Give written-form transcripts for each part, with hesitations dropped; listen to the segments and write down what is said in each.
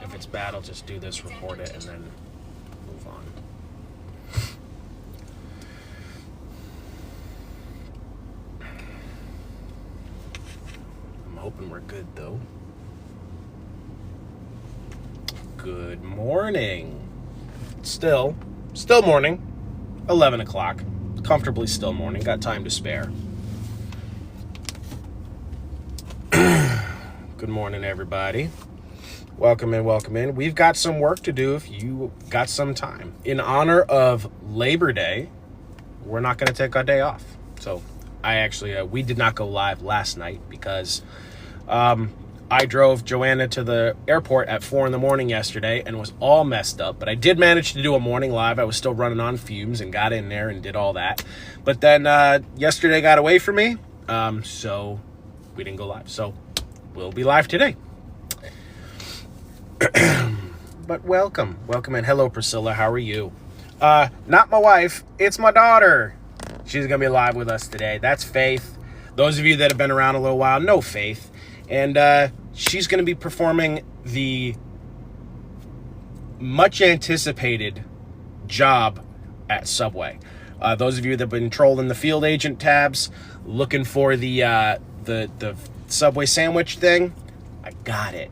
if it's bad, I'll just do this, record it, and then move on. I'm hoping we're good, though. Good morning. Still morning. 11 o'clock. Comfortably still morning. Got time to spare. Good morning, everybody. Welcome in. We've got some work to do if you got some time. In honor of Labor Day, we're not going to take our day off. So we did not go live last night because I drove Joanna to the airport at 4 a.m. yesterday and was all messed up. But I did manage to do a morning live. I was still running on fumes and got in there and did all that. But then yesterday got away from me, so we didn't go live. So we'll be live today. But welcome in. Hello, Priscilla. How are you? Not my wife. It's my daughter. She's going to be live with us today. That's Faith. Those of you that have been around a little while know Faith. And she's going to be performing the much anticipated job at Subway. Those of you that have been trolling the field agent tabs, looking for the Subway sandwich thing, I got it.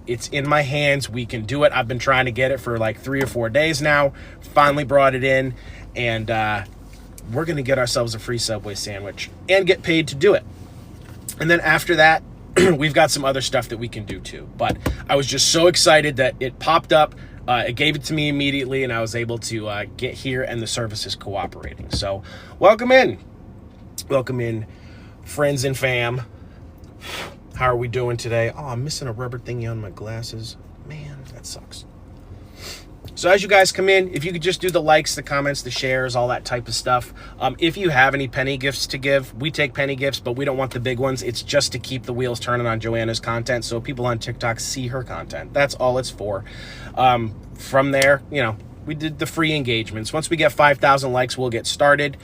It's in my hands. We can do it. I've been trying to get it for like 3 or 4 days now. Finally brought it in, and we're going to get ourselves a free Subway sandwich and get paid to do it. And then after that, we've got some other stuff that we can do too. But I was just so excited that it popped up. It gave it to me immediately, and I was able to get here, and the service is cooperating. So welcome in, friends and fam. How are we doing today? Oh, I'm missing a rubber thingy on my glasses. Man, that sucks. So as you guys come in, if you could just do the likes, the comments, the shares, all that type of stuff. If you have any penny gifts to give, we take penny gifts, but we don't want the big ones. It's just to keep the wheels turning on Joanna's content so people on TikTok see her content. That's all it's for. From there, we did the free engagements. Once we get 5,000 likes, we'll get started.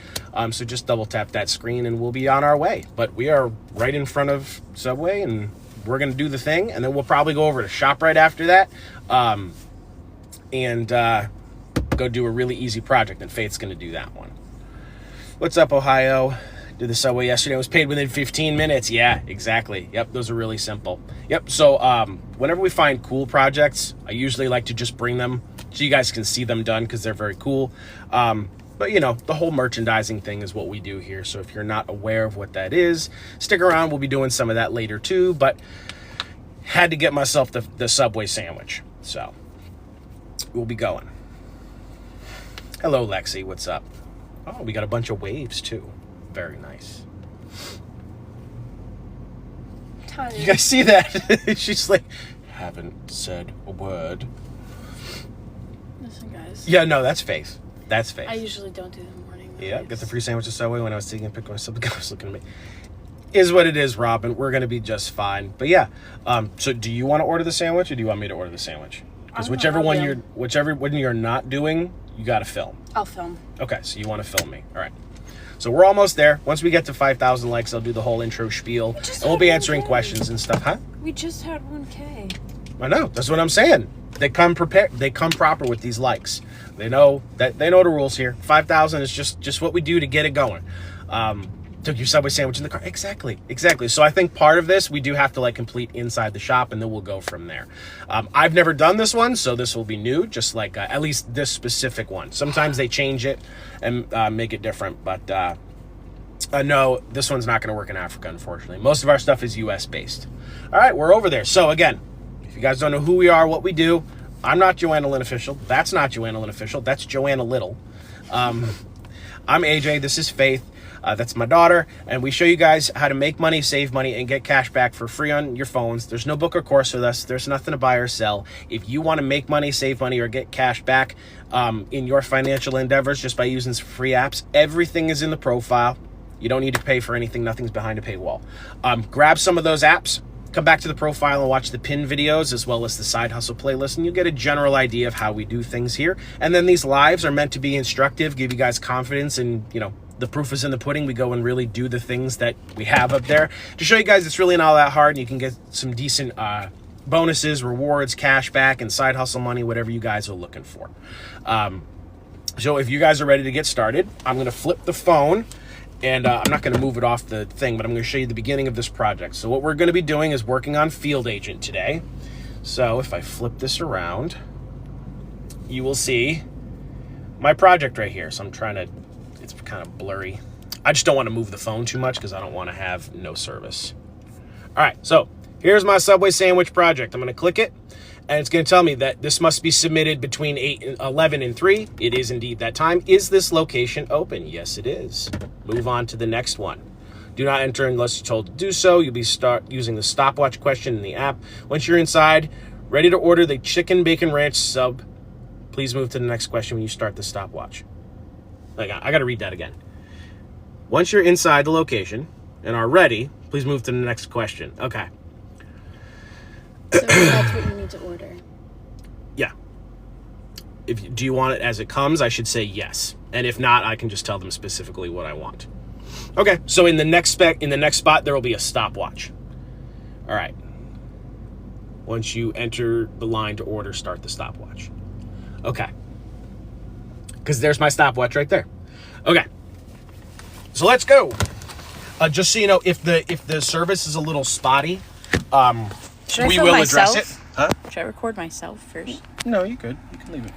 So just double tap that screen and we'll be on our way. But we are right in front of Subway, and we're going to do the thing. And then we'll probably go over to ShopRite after that. And go do a really easy project, and Faith's going to do that one. What's up, Ohio? Did the Subway yesterday. Was paid within 15 minutes. Yeah, exactly. Yep, those are really simple. Yep, so whenever we find cool projects, I usually like to just bring them so you guys can see them done because they're very cool. But, the whole merchandising thing is what we do here. So if you're not aware of what that is, stick around. We'll be doing some of that later too. But had to get myself the Subway sandwich. So we'll be going. Hello, Lexi. What's up? Oh, we got a bunch of waves, too. Very nice. Tiny. You guys see that? She's like, haven't said a word. Listen, guys. Yeah, no, that's Faith. That's Faith. I usually don't do the morning waves. Yeah, get the free sandwich at Subway. When I was taking a picture of myself, the guy was looking at me. Is what it is, Robin. We're going to be just fine. But yeah, so do you want to order the sandwich, or do you want me to order the sandwich? Because whichever one you're not doing, you got to film. I'll film. Okay, so you want to film me. All right. So we're almost there. Once we get to 5,000 likes, I'll do the whole intro spiel. And we'll be answering questions and stuff. Huh? We just had 1K. I know. That's what I'm saying. They come prepared. They come proper with these likes. They know the rules here. 5,000 is just what we do to get it going. Took your Subway sandwich in the car. Exactly. So I think part of this, we do have to complete inside the shop, and then we'll go from there. I've never done this one, so this will be new, just like at least this specific one. Sometimes they change it and make it different, but no, this one's not going to work in Africa, unfortunately. Most of our stuff is U.S. based. All right, we're over there. So again, if you guys don't know who we are, what we do, I'm not Joanna Lynn Official. That's not Joanna Lynn Official. That's Joanna Little. I'm AJ. This is Faith. That's my daughter, and we show you guys how to make money, save money, and get cash back for free on your phones. There's no book or course with us. There's nothing to buy or sell. If you want to make money, save money, or get cash back in your financial endeavors just by using some free apps, everything is in the profile. You don't need to pay for anything. Nothing's behind a paywall. Grab some of those apps, come back to the profile and watch the pin videos as well as the side hustle playlist, and you'll get a general idea of how we do things here. And then these lives are meant to be instructive, give you guys confidence, and the proof is in the pudding. We go and really do the things that we have up there to show you guys it's really not all that hard, and you can get some decent bonuses, rewards, cash back, and side hustle money, whatever you guys are looking for. So if you guys are ready to get started, I'm going to flip the phone, and I'm not going to move it off the thing, but I'm going to show you the beginning of this project. So what we're going to be doing is working on Field Agent today. So if I flip this around, you will see my project right here. So I'm trying to, it's kind of blurry. I just don't want to move the phone too much because I don't want to have no service. All right, so here's my Subway sandwich project. I'm going to click it, and it's going to tell me that this must be submitted between 11 and 3. It is indeed that time. Is this location open? Yes, it is. Move on to the next one. Do not enter unless you're told to do so. You'll be start using the stopwatch question in the app. Once you're inside, ready to order the chicken bacon ranch sub, please move to the next question when you start the stopwatch. I got to read that again. Once you're inside the location and are ready, please move to the next question. Okay. So that's what you need to order. Yeah. Do you want it as it comes? I should say yes. And if not, I can just tell them specifically what I want. Okay. So in the next spot, there will be a stopwatch. All right. Once you enter the line to order, start the stopwatch. Okay. Because there's my stopwatch right there. Okay. So let's go. Just so you know, if the service is a little spotty, we will address it. Huh? Should I record myself first? No, you could. You can leave it.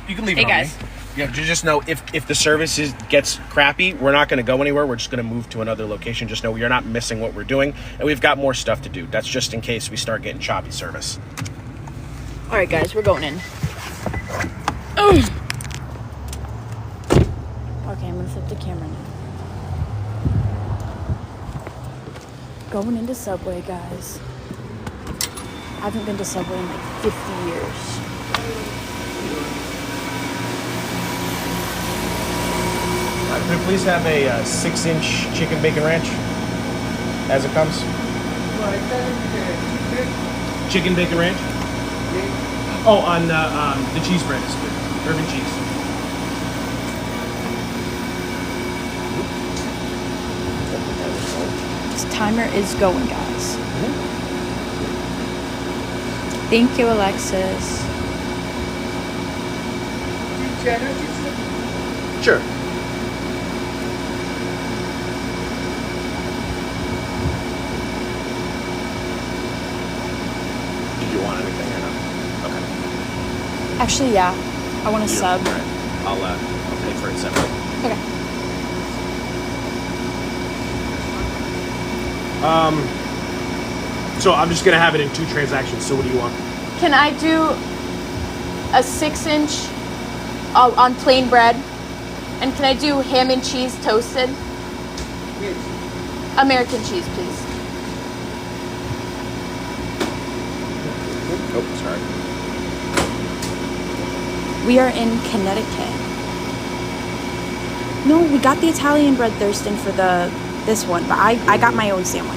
You can leave it Hey on guys. me. Yeah, just know if the service gets crappy, we're not going to go anywhere. We're just going to move to another location. Just know you're not missing what we're doing, and we've got more stuff to do. That's just in case we start getting choppy service. All right, guys, we're going in. Okay, I'm gonna flip the camera now. Going into Subway, guys. I haven't been to Subway in like 50 years. Could I please have a 6-inch chicken bacon ranch as it comes? Chicken bacon ranch? Oh, on the cheese bread is good. Urban cheese. This timer is going, guys. Thank you, Alexis. Sure. Did you want anything or no? Okay. Actually, yeah. I want a sub. All right. I'll pay for it separately. Okay. So I'm just gonna have it in 2 transactions. So what do you want? Can I do a 6-inch on plain bread? And can I do ham and cheese toasted? Yes. American cheese, please. Oh, sorry. We are in Connecticut. No, we got the Italian bread Thurston for this one, but I got my own sandwich.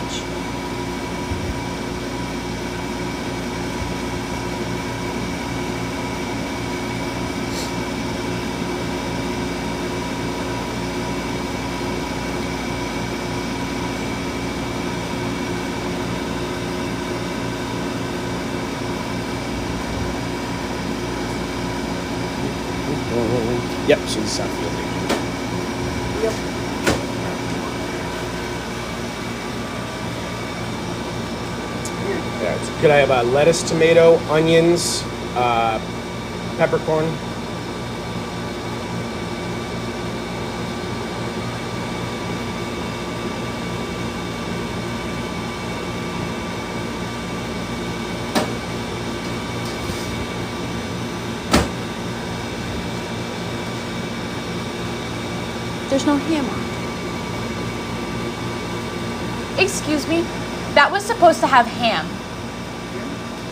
Yep, so this is South Field Agent. Yep. Yeah, could I have lettuce, tomato, onions, peppercorn? There's no ham on it. Excuse me? That was supposed to have ham.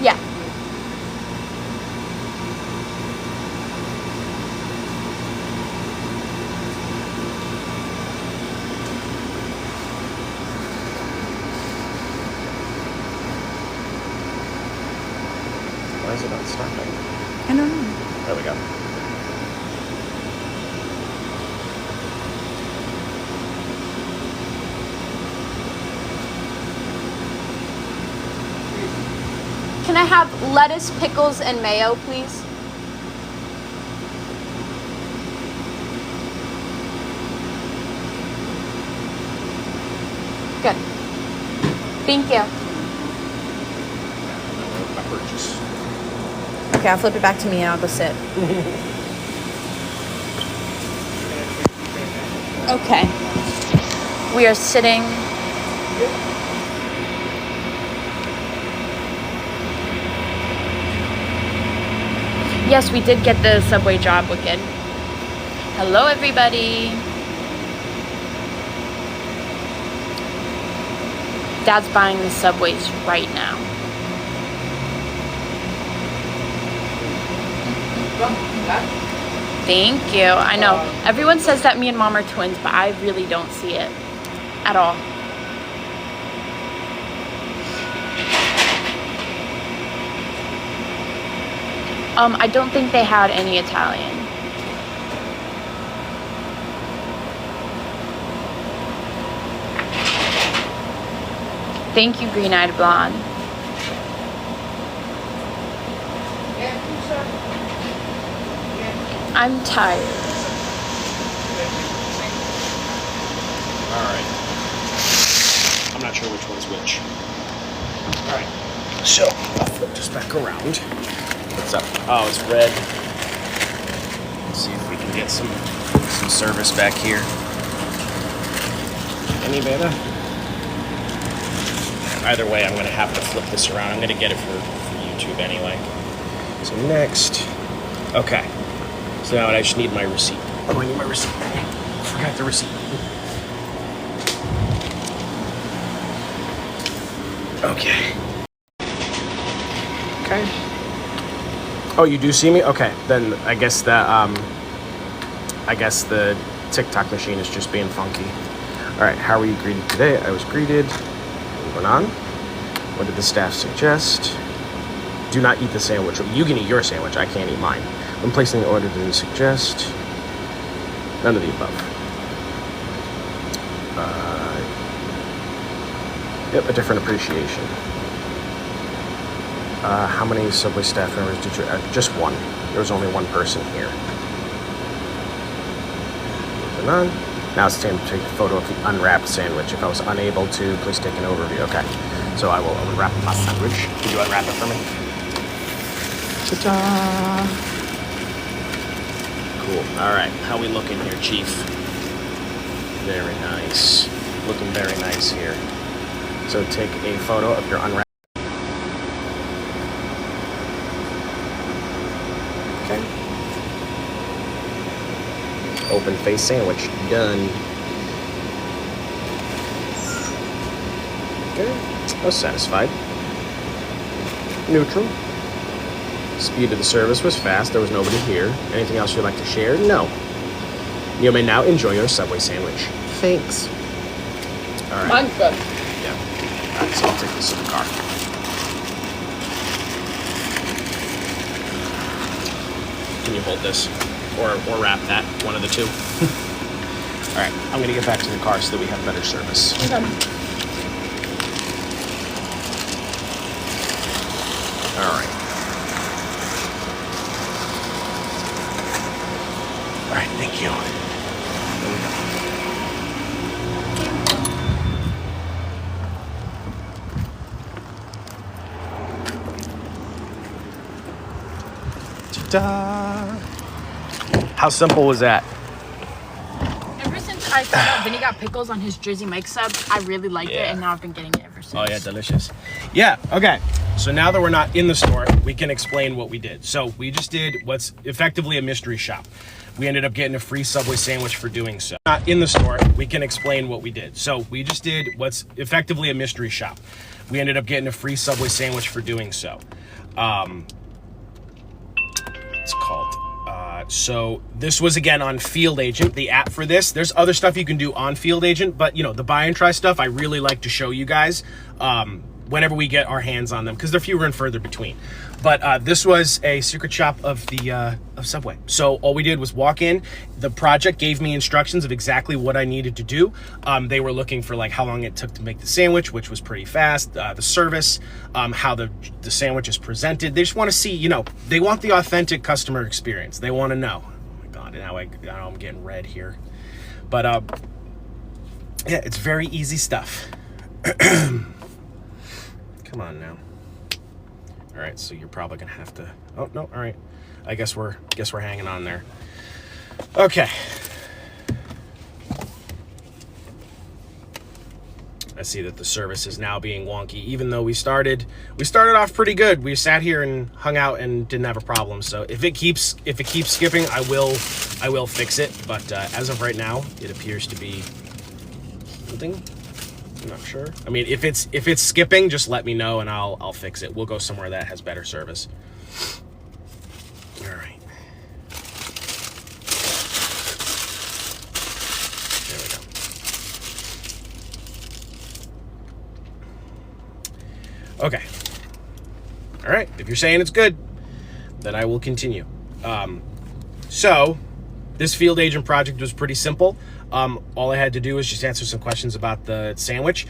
Yeah. Why is it not stopping? I don't know. There we go. I have lettuce, pickles, and mayo, please? Good. Thank you. My purchase. Okay, I'll flip it back to me and I'll go sit. Okay. We are sitting. Yes, we did get the Subway job, Wicked. Hello, everybody. Dad's buying the Subways right now. Thank you. I know. Everyone says that me and Mom are twins, but I really don't see it at all. I don't think they had any Italian. Thank you, Green-Eyed Blonde. I'm tired. All right. I'm not sure which one's which. All right. So I'll flip this back around. What's up? Oh, it's red. Let's see if we can get some service back here. Any better? Either way, I'm gonna have to flip this around. I'm gonna get it for YouTube anyway. So next, okay. So now I just need my receipt. Oh, I need my receipt. Forgot the receipt. Okay. Okay. Oh, you do see me? Okay, then I guess the TikTok machine is just being funky. All right, how were you greeted today? I was greeted. Moving on. What did the staff suggest? Do not eat the sandwich. You can eat your sandwich. I can't eat mine. When placing the order, did they suggest? None of the above. Yep, a different appreciation. How many Subway staff members did you? Just one. There was only one person here. Moving on. Now it's time to take a photo of the unwrapped sandwich. If I was unable to, please take an overview. Okay. So I will unwrap my sandwich. Could you unwrap it for me? Ta-da! Cool. All right. How we looking here, Chief? Very nice. Looking very nice here. So take a photo of your unwrapped. Okay. Open face sandwich. Done. Okay. I was satisfied. Neutral. Speed of the service was fast. There was nobody here. Anything else you'd like to share? No. You may now enjoy your Subway sandwich. Thanks. All right. Mine's good. Yeah. All right, so I'll take this in the car. Can you hold this? Or wrap that? One of the two. All right. I'm going to get back to the car so that we have better service. Okay. All right. All right, thank you. There we go. Ta-da! How simple was that? Ever since I found out Vinny got pickles on his Jersey Mike sub, I really liked it, and now I've been getting it ever since. Oh yeah, delicious. Yeah, okay. So now that we're not in the store, we can explain what we did. So we just did what's effectively a mystery shop. We ended up getting a free Subway sandwich for doing so. Not in the store, we can explain what we did. So we just did what's effectively a mystery shop. We ended up getting a free Subway sandwich for doing so. It's called. So this was again on Field Agent, the app for this. There's other stuff you can do on Field Agent, but you know, the buy and try stuff I really like to show you guys. whenever we get our hands on them, because they're fewer and further between. But this was a secret shop of the of Subway. So all we did was walk in. The project gave me instructions of exactly what I needed to do. They were looking for like how long it took to make the sandwich, which was pretty fast. The service, how the sandwich is presented. They just want to see, you know, they want the authentic customer experience. They want to know. Oh my God, now I'm getting red here. But yeah, it's very easy stuff. Come on now. All right, so you're probably gonna have to. Oh no, all right. I guess we're hanging on there. Okay. I see that the service is now being wonky, even though we started off pretty good. We sat here and hung out and didn't have a problem. So if it keeps skipping, I will fix it. But as of right now, it appears to be something. I'm not sure. I mean, if it's skipping, just let me know and I'll fix it. We'll go somewhere that has better service. All right. There we go. Okay. All right. If you're saying it's good, then I will continue. So this field agent project was pretty simple. All I had to do was just answer some questions about the sandwich.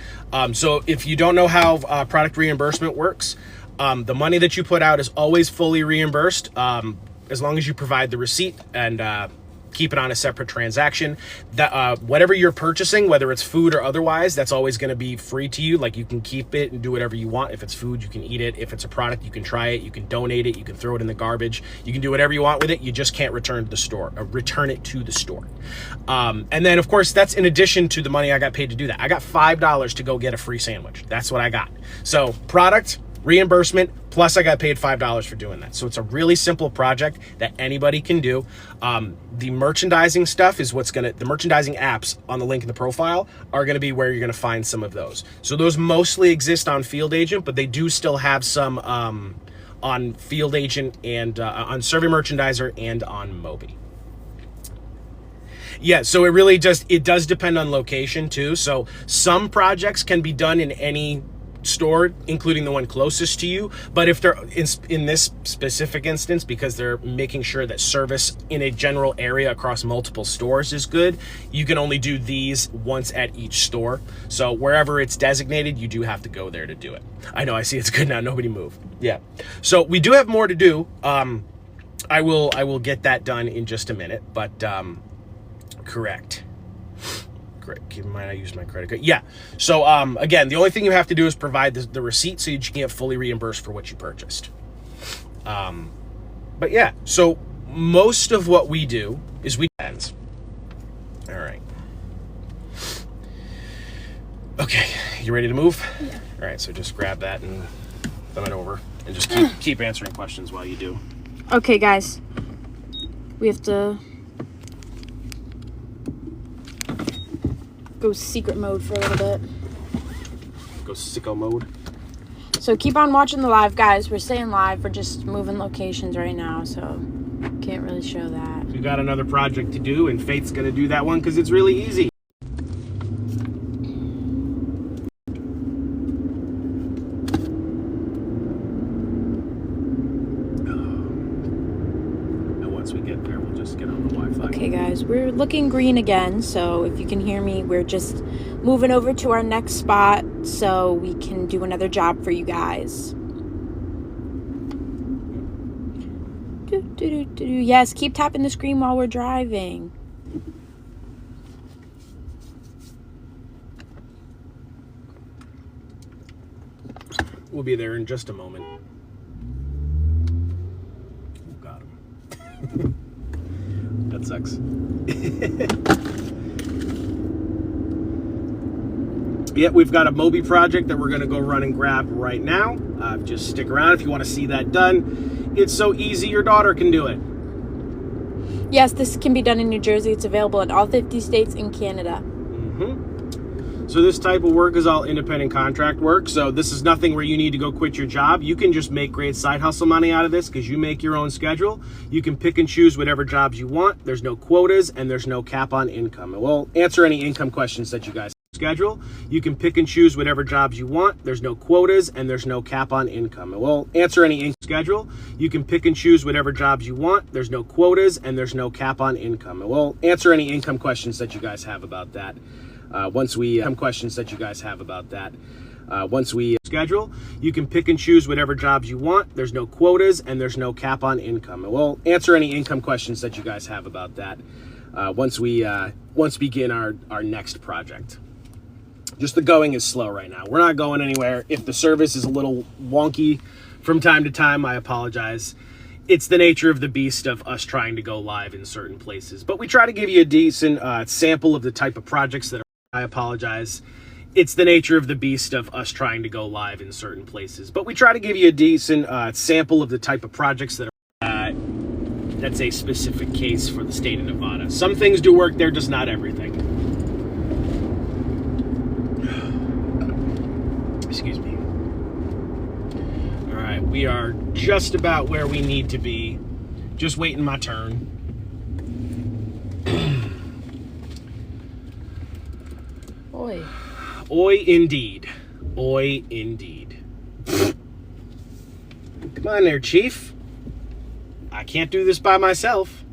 So if you don't know how product reimbursement works, the money that you put out is always fully reimbursed, as long as you provide the receipt and keep it on a separate transaction. That whatever you're purchasing, whether it's food or otherwise, that's always going to be free to you. Like, you can keep it and do whatever you want. If it's food, you can eat it. If it's a product, you can try it. You can donate it. You can throw it in the garbage. You can do whatever you want with it. You just can't return to the store. Return it to the store. And then, of course, that's in addition to the money I got paid to do that. I got $5 to go get a free sandwich. That's what I got. So product reimbursement, plus I got paid $5 for doing that. So it's a really simple project that anybody can do. The merchandising stuff is the merchandising apps on the link in the profile are going to be where you're going to find some of those. So those mostly exist on Field Agent, but they do still have some on Field Agent and on Survey Merchandiser and on Moby. Yeah, so it does depend on location too. So some projects can be done in any store, including the one closest to you, but if they're in this specific instance, because they're making sure that service in a general area across multiple stores is good, you can only do these once at each store. So wherever it's designated, you do have to go there to do it. I know, I see it's good now. Nobody move. Yeah. So we do have more to do. I will get that done in just a minute, but correct. Keep in mind I use my credit card. Yeah. So again, the only thing you have to do is provide the receipt so you can get fully reimbursed for what you purchased. But yeah, so most of what we do is ends. All right. Okay, you ready to move? Yeah. All right, so just grab that and thumb it over and just keep answering questions while you do. Okay, guys. We have to go secret mode for a little bit. Go sicko mode. So keep on watching the live, guys. We're staying live. We're just moving locations right now, so can't really show that. We got another project to do, and Faith's gonna do that one because it's really easy. And once we get there, we'll just get on the Wi-Fi. Okay, guys, we're looking green again, so if you can hear me, we're just moving over to our next spot so we can do another job for you guys. Yes, keep tapping the screen while we're driving. We'll be there in just a moment. Got him. That sucks. Yeah, we've got a Moby project that we're going to go run and grab right now. Just stick around if you want to see that done. It's so easy, your daughter can do it. Yes, this can be done in New Jersey. It's available in all 50 states and Canada. So this type of work is all independent contract work. So this is nothing where you need to go quit your job. You can just make great side hustle money out of this because you make your own schedule. You can pick and choose whatever jobs you want. There's no quotas and there's no cap on income. And we'll answer any income questions that you guys have. schedule. You can pick and choose whatever jobs you want. There's no quotas and there's no cap on income. And we'll answer any schedule. You can pick and choose whatever jobs you want. There's no quotas and there's no cap on income. And we'll answer any income questions that you guys have about that. Once we schedule. You can pick and choose whatever jobs you want. There's no quotas and there's no cap on income. And we'll answer any income questions that you guys have about that once we begin our next project. Just the going is slow right now. We're not going anywhere. If the service is a little wonky from time to time, I apologize. It's the nature of the beast of us trying to go live in certain places. But we try to give you a decent sample of the type of projects that are... I apologize. It's the nature of the beast of us trying to go live in certain places. But we try to give you a decent sample of the type of projects that are... that's a specific case for the state of Nevada. Some things do work there, just not everything. Excuse me. All right, we are just about where we need to be. Just waiting my turn. Oi. Oi, indeed. Oi, indeed. Come on there, Chief. I can't do this by myself.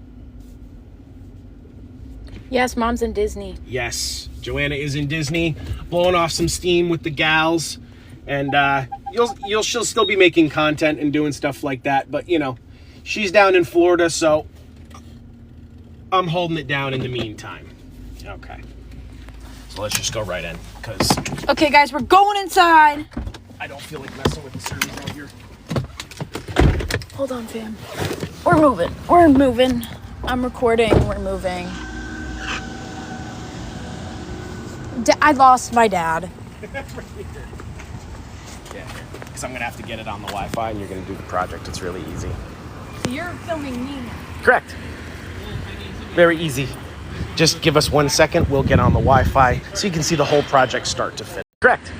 Yes, Mom's in Disney. Yes, Joanna is in Disney, blowing off some steam with the gals. And she'll still be making content and doing stuff like that, but you know, she's down in Florida, so I'm holding it down in the meantime. Okay, so let's just go right in, because Okay, guys, we're going inside. I don't feel like messing with the service out here. Hold on, fam. We're moving. We're moving. I'm recording. We're moving. I lost my dad. Yeah, because I'm gonna have to get it on the Wi-Fi, and you're gonna do the project. It's really easy. So you're filming me. Correct. Very easy. Just give us 1 second. We'll get on the Wi-Fi so you can see the whole project start to finish. Correct.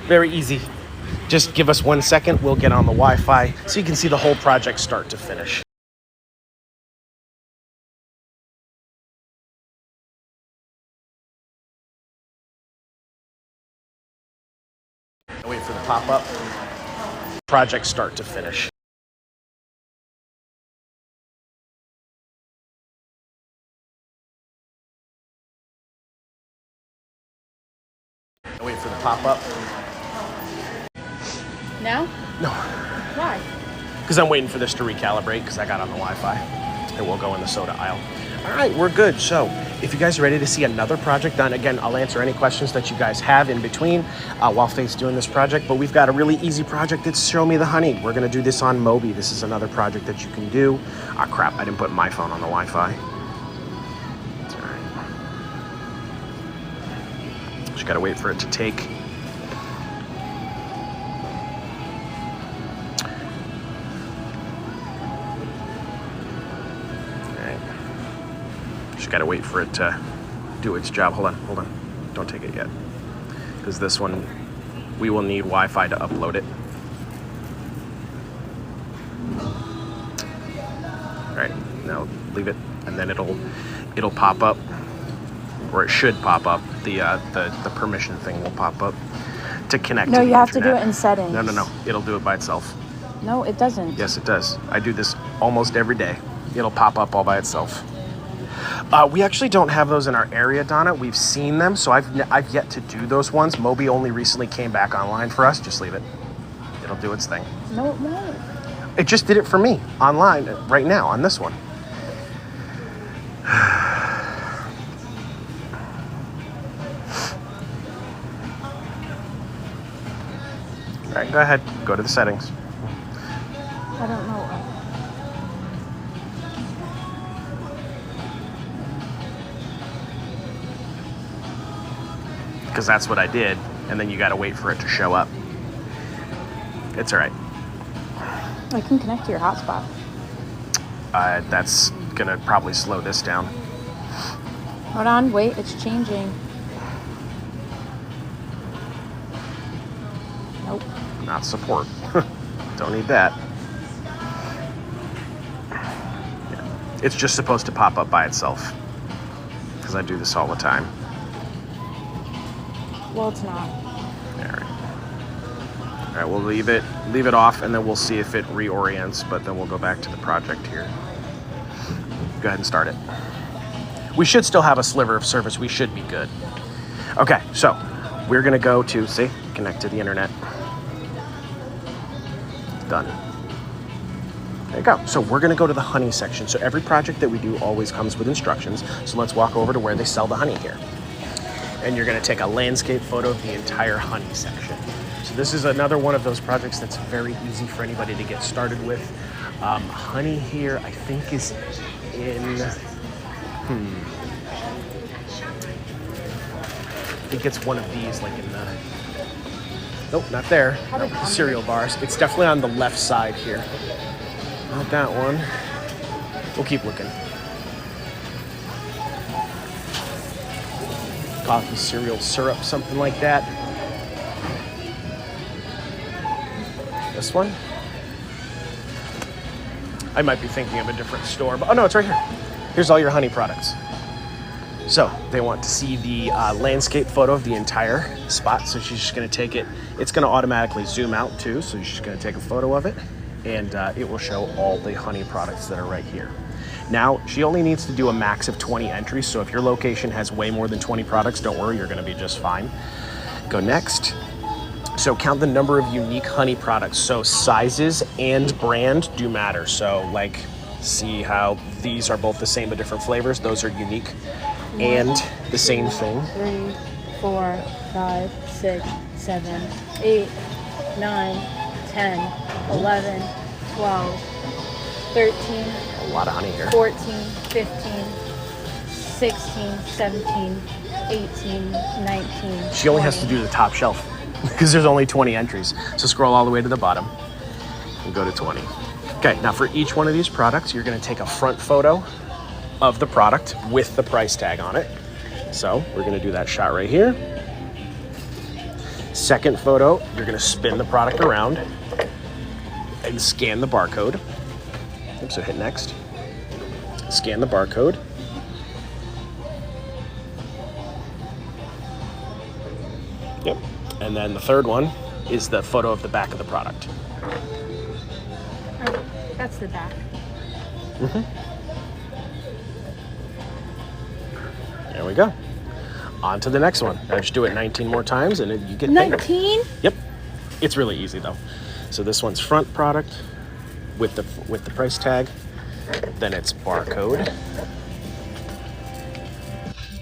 Very easy. Just give us 1 second. We'll get on the Wi-Fi so you can see the whole project start to finish. Wait for the pop-up. Project start to finish. Wait for the pop-up. Now? No, Why? because I'm waiting for this to recalibrate because I got on the Wi-Fi. And we'll go in the soda aisle. All right, we're good. So if you guys are ready to see another project done, again, I'll answer any questions that you guys have in between while Faith's doing this project. But we've got a really easy project. It's Show Me the Honey. We're going to do this on Mobi. This is another project that you can do. Ah, crap. I didn't put my phone on the Wi-Fi. It's all right. Just got to wait for it to take. Gotta wait for it to do its job. Hold on. Don't take it yet. Because this one, we will need Wi-Fi to upload it. All right, now leave it, and then it'll pop up, or it should pop up. The permission thing will pop up to connect to the internet. No, you have to do it in settings. No. It'll do it by itself. No, it doesn't. Yes, it does. I do this almost every day. It'll pop up all by itself. We actually don't have those in our area, Donna. We've seen them, so I've yet to do those ones. Mobi only recently came back online for us. Just leave it. It'll do its thing. No, it won't. It just did it for me online right now on this one. All right, go ahead. Go to the settings. I don't know. Because that's what I did, and then you got to wait for it to show up. It's all right. I can connect to your hotspot. That's gonna probably slow this down. Hold on, wait, it's changing. Nope. Not support. Don't need that. Yeah. It's just supposed to pop up by itself, because I do this all the time. Well, it's not. All right, we'll leave it off, and then we'll see if it reorients, but then we'll go back to the project here. Go ahead and start it. We should still have a sliver of service. We should be good. Okay, so we're gonna go to, see, connect to the internet. Done. There you go. So we're gonna go to the honey section. So every project that we do always comes with instructions. So let's walk over to where they sell the honey here. And you're gonna take a landscape photo of the entire honey section. So this is another one of those projects that's very easy for anybody to get started with. Honey here, I think is in, I think it's one of these, like in the, nope, not there. No, the cereal bars. It's definitely on the left side here. Not that one. We'll keep looking. Coffee, cereal, syrup, something like that. This one? I might be thinking of a different store, but oh no, it's right here. Here's all your honey products. So they want to see the landscape photo of the entire spot. So she's just gonna take it. It's gonna automatically zoom out too. So she's just gonna take a photo of it, and it will show all the honey products that are right here. Now, she only needs to do a max of 20 entries. So if your location has way more than 20 products, don't worry, you're gonna be just fine. Go next. So count the number of unique honey products. So sizes and brand do matter. So like, see how these are both the same but different flavors? Those are unique. And the same thing. 3, 4, 5, 6, 7, 8, 9, 10, 11, 12, 13. A lot of honey here. 14, 15, 16, 17, 18, 19. She only has to do the top shelf because there's only 20 entries. So scroll all the way to the bottom and go to 20. Okay, now for each one of these products, you're gonna take a front photo of the product with the price tag on it. So we're gonna do that shot right here. Second photo, you're gonna spin the product around and scan the barcode. So hit next. Scan the barcode. Yep. And then the third one is the photo of the back of the product. Oh, that's the back. There we go. On to the next one. Now just do it 19 more times and you get 19? Yep. It's really easy though. So this one's front product with the price tag. Then it's barcode.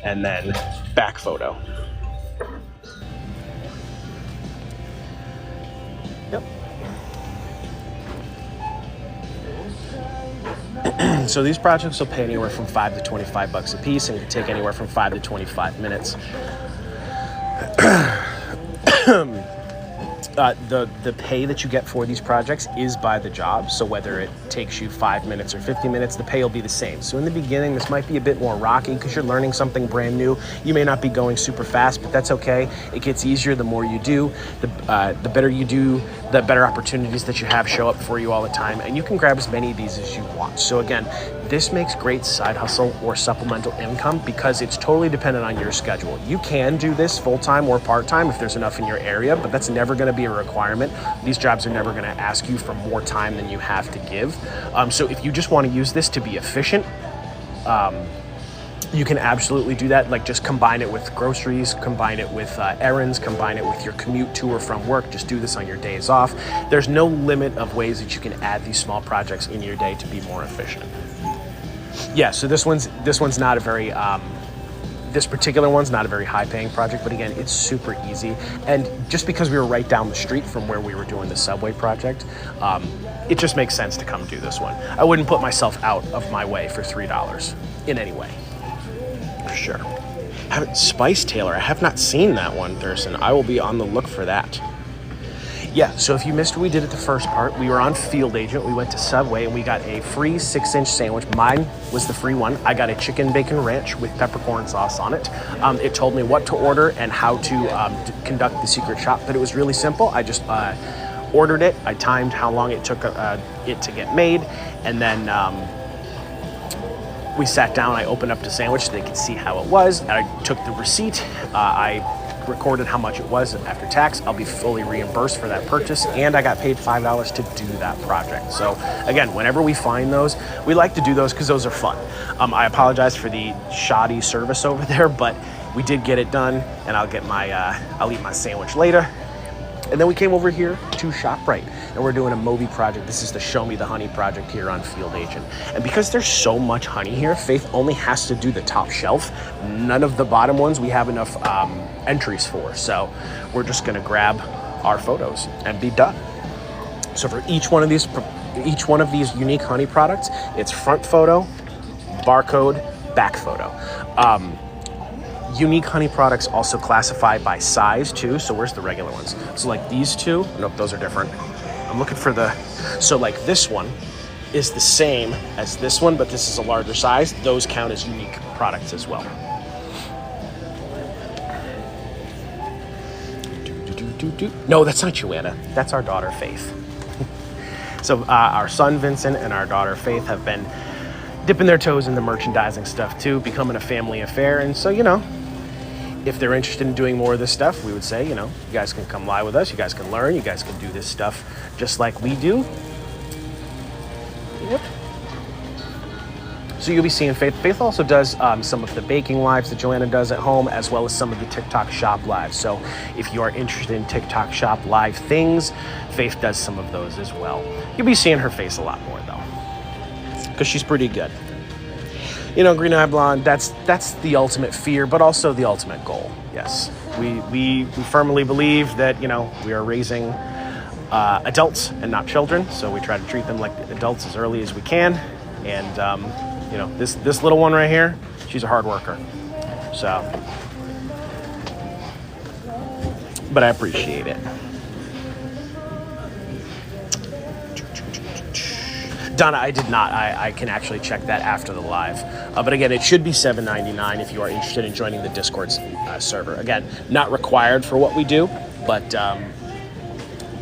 And then back photo. Yep. So these projects will pay anywhere from $5 to $25 a piece and can take anywhere from 5 to 25 minutes. The pay that you get for these projects is by the job. So whether it takes you 5 minutes or 50 minutes, the pay will be the same. So in the beginning, this might be a bit more rocky because you're learning something brand new. You may not be going super fast, but that's okay. It gets easier the more you do. The better you do, the better opportunities that you have show up for you all the time. And you can grab as many of these as you want. So again, this makes great side hustle or supplemental income because it's totally dependent on your schedule. You can do this full-time or part-time if there's enough in your area, but that's never going to be a requirement. These jobs are never going to ask you for more time than you have to give. So if you just want to use this to be efficient, you can absolutely do that. Like just combine it with groceries, combine it with errands, combine it with your commute to or from work. Just do this on your days off. There's no limit of ways that you can add these small projects in your day to be more efficient. Yeah, so this one's not a very, this particular one's not a very high paying project, but again, it's super easy. And just because we were right down the street from where we were doing the subway project, it just makes sense to come do this one. I wouldn't put myself out of my way for $3 in any way, for sure. Spice Tailor, I have not seen that one, Thurston. I will be on the look for that. Yeah, so if you missed what we did at the first part, we were on Field Agent. We went to Subway and we got a free 6-inch sandwich. Mine was the free one. I got a chicken bacon ranch with peppercorn sauce on it. It told me what to order and how to conduct the secret shop, but it was really simple. I just ordered it. I timed how long it took it to get made, and then we sat down. I opened up the sandwich so they could see how it was. I took the receipt. I recorded how much it was after tax. I'll be fully reimbursed for that purchase, and I got paid $5 to do that project. So again, whenever we find those, we like to do those because those are fun. I apologize for the shoddy service over there, but we did get it done, and I'll eat my sandwich later. And then we came over here to ShopRite, and we're doing a Moby project. This is the Show Me the Honey project here on Field Agent. And because there's so much honey here, Faith only has to do the top shelf. None of the bottom ones we have enough entries for. So we're just gonna grab our photos and be done. So for each one of these unique honey products, it's front photo, barcode, back photo. Unique honey products also classify by size too. So where's the regular ones? So like these two, nope, those are different. I'm looking for so like this one is the same as this one, but this is a larger size. Those count as unique products as well. No, that's not Joanna. That's our daughter, Faith. So our son, Vincent, and our daughter, Faith, have been dipping their toes in the merchandising stuff too, becoming a family affair. And so, if they're interested in doing more of this stuff, we would say, you guys can come live with us, you guys can learn, you guys can do this stuff just like we do. Yep. So you'll be seeing Faith. Faith also does some of the baking lives that Joanna does at home, as well as some of the TikTok shop lives. So if you are interested in TikTok shop live things, Faith does some of those as well. You'll be seeing her face a lot more though, because she's pretty good. Green Eye Blonde, that's the ultimate fear, but also the ultimate goal. Yes, we firmly believe that, we are raising adults and not children, so we try to treat them like adults as early as we can. And, this little one right here, she's a hard worker. So, but I appreciate it. Donna, I did not. I can actually check that after the live. But again, it should be $7.99 if you are interested in joining the Discord server. Again, not required for what we do, but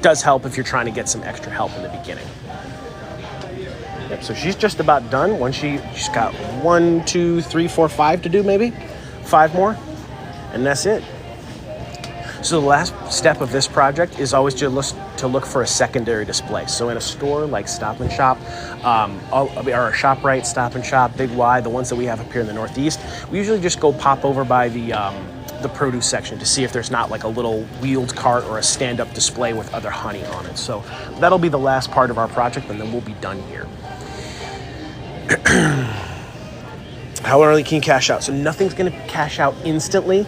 does help if you're trying to get some extra help in the beginning. Yep, so she's just about done. She's got 1, 2, 3, 4, 5 to do, maybe 5 more, and that's it. So the last step of this project is always to look for a secondary display. So in a store like Stop and Shop, or ShopRite, Stop and Shop, Big Y, the ones that we have up here in the Northeast, we usually just go pop over by the produce section to see if there's not like a little wheeled cart or a stand-up display with other honey on it. So that'll be the last part of our project, and then we'll be done here. How early can you cash out? So nothing's going to cash out instantly.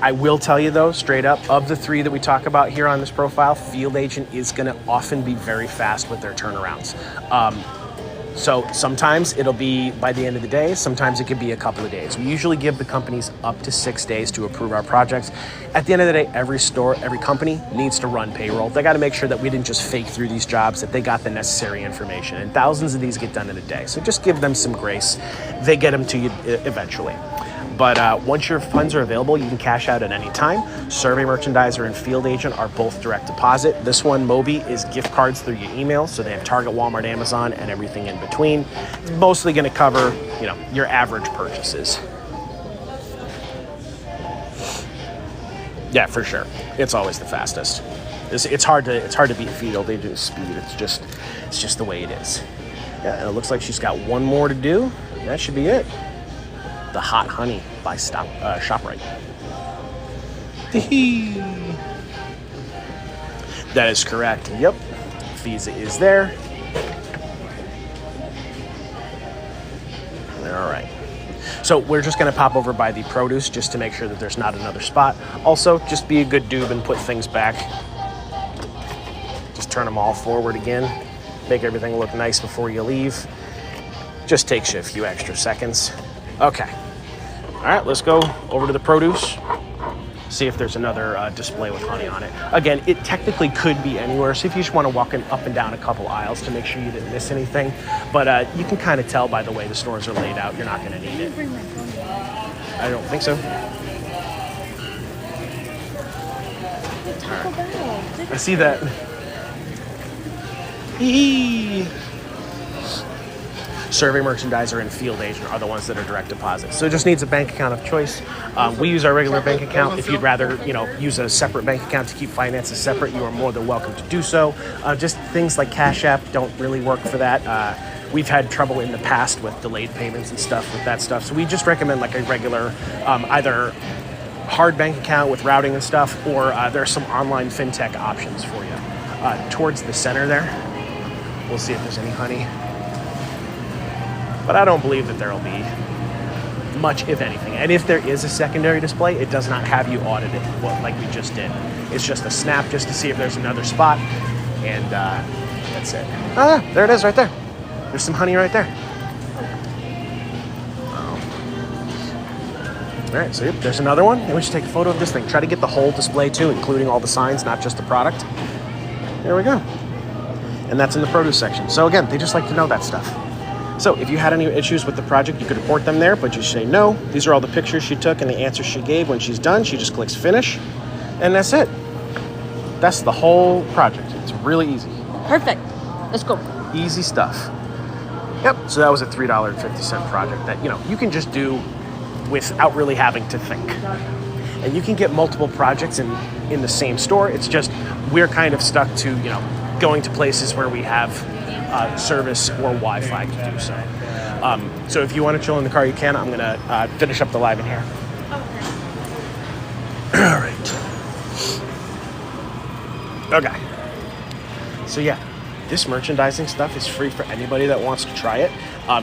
I will tell you though, straight up, of the 3 that we talk about here on this profile, Field Agent is going to often be very fast with their turnarounds. So sometimes it'll be by the end of the day, sometimes it could be a couple of days. We usually give the companies up to 6 days to approve our projects. At the end of the day, every store, every company needs to run payroll. They got to make sure that we didn't just fake through these jobs, that they got the necessary information. And thousands of these get done in a day. So just give them some grace. They get them to you eventually. But once your funds are available, you can cash out at any time. Survey Merchandiser and Field Agent are both direct deposit. This one, Moby, is gift cards through your email. So they have Target, Walmart, Amazon, and everything in between. It's mostly going to cover, your average purchases. Yeah, for sure. It's always the fastest. It's hard to beat Field Agent's speed. It's just the way it is. Yeah, and it looks like she's got one more to do. That should be it. The Hot Honey by ShopRite. That is correct. Yep. Visa is there. All right. So we're just going to pop over by the produce just to make sure that there's not another spot. Also, just be a good doob and put things back. Just turn them all forward again. Make everything look nice before you leave. Just takes you a few extra seconds. Okay. All right, let's go over to the produce. See if there's another display with honey on it. Again, it technically could be anywhere, so if you just want to walk up and down a couple aisles to make sure you didn't miss anything. But you can kind of tell by the way the stores are laid out, you're not going to need it. I don't think so. Right. I see that. Survey merchandiser and field agent are the ones that are direct deposit. So it just needs a bank account of choice. We use our regular bank account. If you'd rather, use a separate bank account to keep finances separate, you are more than welcome to do so. Just things like Cash App don't really work for that. We've had trouble in the past with delayed payments and stuff with that stuff. So we just recommend like a regular, either hard bank account with routing and stuff, or there's some online fintech options for you. Towards the center there, we'll see if there's any honey. But I don't believe that there'll be much, if anything. And if there is a secondary display, it does not have you audit it like we just did. It's just a snap just to see if there's another spot, and that's it. Ah, there it is right there. There's some honey right there. All right, so yep, there's another one. And we should take a photo of this thing. Try to get the whole display too, including all the signs, not just the product. There we go. And that's in the produce section. So again, they just like to know that stuff. So if you had any issues with the project, you could report them there, but you say no. These are all the pictures she took and the answers she gave. When she's done, she just clicks finish, and that's it. That's the whole project. It's really easy. Perfect. Let's go. Easy stuff. Yep, so that was a $3.50 project that, you can just do without really having to think. And you can get multiple projects in the same store. It's just we're kind of stuck to, going to places where we have service or Wi-Fi to do so. So if you want to chill in the car, you can. I'm going to finish up the live in here. All right. Okay. So yeah. This merchandising stuff is free for anybody that wants to try it.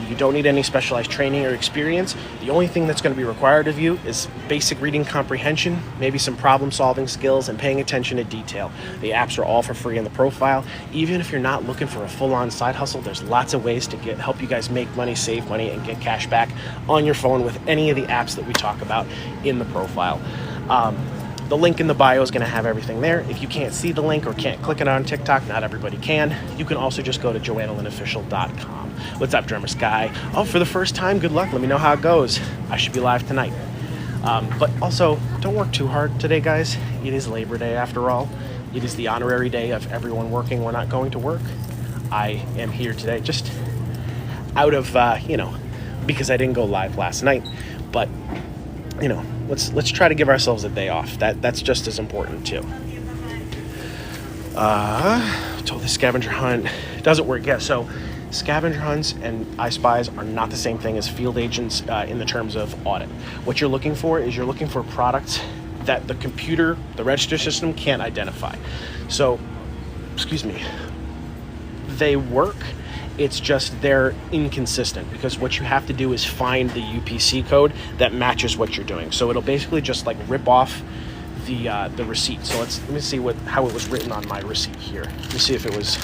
You don't need any specialized training or experience. The only thing that's going to be required of you is basic reading comprehension, maybe some problem-solving skills, and paying attention to detail. The apps are all for free in the profile. Even if you're not looking for a full-on side hustle, there's lots of ways to help you guys make money, save money, and get cash back on your phone with any of the apps that we talk about in the profile. The link in the bio is going to have everything there. If you can't see the link or can't click it on TikTok, not everybody can. You can also just go to JoannaLynnOfficial.com. What's up, Drummer Sky? Oh, for the first time, good luck. Let me know how it goes. I should be live tonight. But also, don't work too hard today, guys. It is Labor Day after all. It is the honorary day of everyone working. We're not going to work. I am here today just out of, because I didn't go live last night. But, let's try to give ourselves a day off. That's just as important too. So the scavenger hunt doesn't work yet. So scavenger hunts and I Spies are not the same thing as field agents in the terms of audit. What you're looking for is products that the computer, the register system can't identify. So, they work. It's just they're inconsistent because what you have to do is find the UPC code that matches what you're doing. So it'll basically just like rip off the receipt. So let me see how it was written on my receipt here. Let me see if it was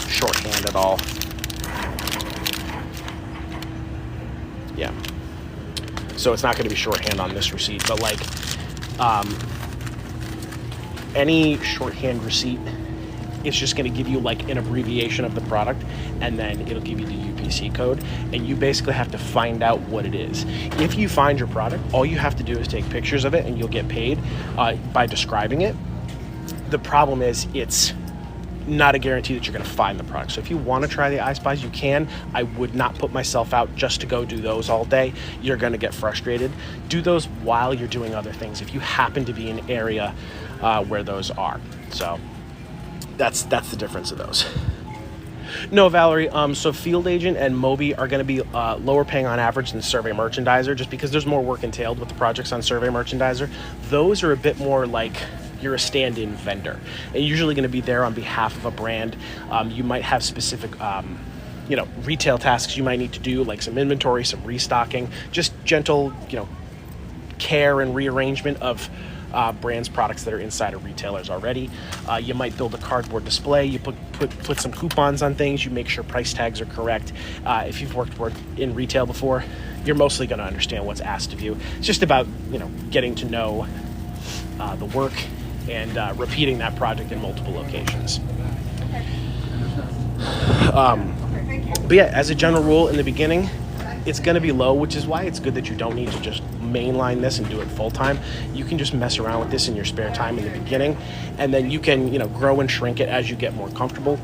shorthand at all. Yeah. So it's not going to be shorthand on this receipt, but like any shorthand receipt, it's just going to give you like an abbreviation of the product, and then it'll give you the UPC code, and you basically have to find out what it is. If you find your product, all you have to do is take pictures of it, and you'll get paid by describing it. The problem is it's not a guarantee that you're going to find the product. So if you want to try the I Spies, you can. I would not put myself out just to go do those all day. You're going to get frustrated. Do those while you're doing other things if you happen to be in an area where those are. So that's the difference of those. No, Valerie, so Field Agent and Moby are going to be lower paying on average than Survey Merchandiser, just because there's more work entailed with the projects on Survey Merchandiser. Those are a bit more like you're a stand-in vendor, and you're usually going to be there on behalf of a brand. You might have specific retail tasks you might need to do, like some inventory, some restocking, just gentle care and rearrangement of brands, products that are inside of retailers already. You might build a cardboard display. You put some coupons on things. You make sure price tags are correct. If you've worked in retail before, you're mostly going to understand what's asked of you. It's just about getting to know the work and repeating that project in multiple locations. But yeah, as a general rule, in the beginning, it's going to be low, which is why it's good that you don't need to just mainline this and do it full time. You can just mess around with this in your spare time in the beginning, and then you can grow and shrink it as you get more comfortable.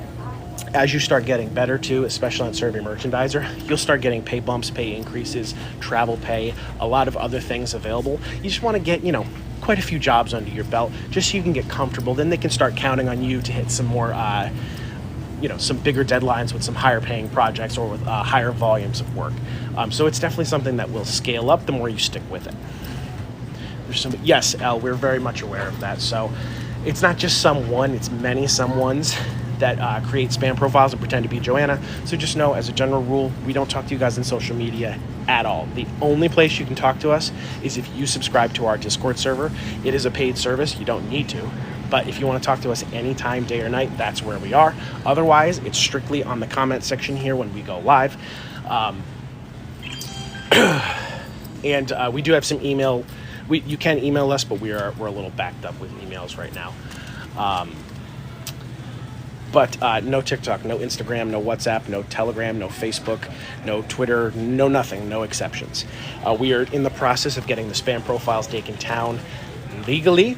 as you start getting better too, especially on serving merchandiser, you'll start getting pay bumps, pay increases, travel pay, a lot of other things available. You just want to get, quite a few jobs under your belt just so you can get comfortable. Then they can start counting on you to hit some more, some bigger deadlines with some higher paying projects or with higher volumes of work. So it's definitely something that will scale up the more you stick with it. Yes, Elle, we're very much aware of that. So it's not just someone, it's many someones that create spam profiles and pretend to be Joanna. So just know, as a general rule, we don't talk to you guys on social media at all. The only place you can talk to us is if you subscribe to our Discord server. It is a paid service. You don't need to. But if you want to talk to us anytime, day or night, that's where we are. Otherwise, it's strictly on the comment section here when we go live. And we do have some email. You can email us, but we're a little backed up with emails right now. But no TikTok, no Instagram, no WhatsApp, no Telegram, no Facebook, no Twitter, no nothing, no exceptions. We are in the process of getting the spam profiles taken down legally.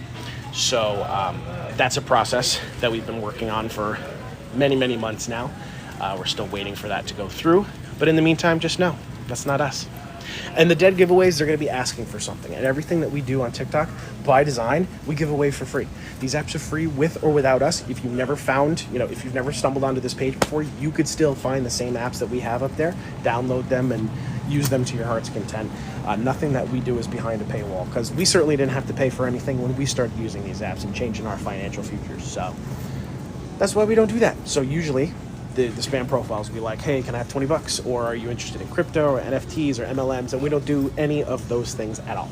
So that's a process that we've been working on for many, many months now. We're still waiting for that to go through. But in the meantime, just know, that's not us. And the dead giveaways, they're going to be asking for something. And everything that we do on TikTok, by design, we give away for free. These apps are free with or without us. If you've never found, if you've never stumbled onto this page before, you could still find the same apps that we have up there, download them, and use them to your heart's content. Nothing that we do is behind a paywall, because we certainly didn't have to pay for anything when we started using these apps and changing our financial futures. So that's why we don't do that. So usually the spam profiles will be like, hey, can I have $20? Or are you interested in crypto or NFTs or MLMs? And we don't do any of those things at all.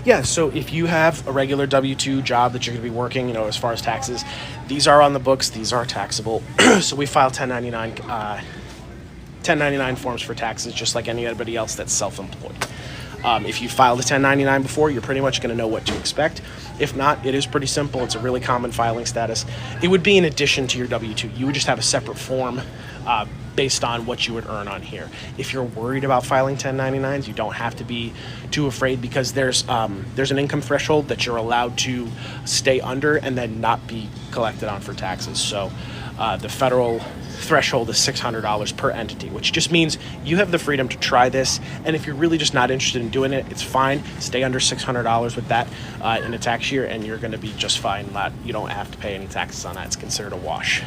Yeah, so if you have a regular W-2 job that you're going to be working, as far as taxes, these are on the books. These are taxable. So we file 1099 forms for taxes, just like anybody else that's self-employed. If you filed a 1099 before, you're pretty much going to know what to expect. If not, it is pretty simple. It's a really common filing status. It would be in addition to your W-2. You would just have a separate form based on what you would earn on here. If you're worried about filing 1099s, you don't have to be too afraid, because there's an income threshold that you're allowed to stay under and then not be collected on for taxes. So the federal threshold is $600 per entity, which just means you have the freedom to try this. And if you're really just not interested in doing it, it's fine. Stay under $600 with that in a tax year, and you're going to be just fine. You don't have to pay any taxes on that. It's considered a wash.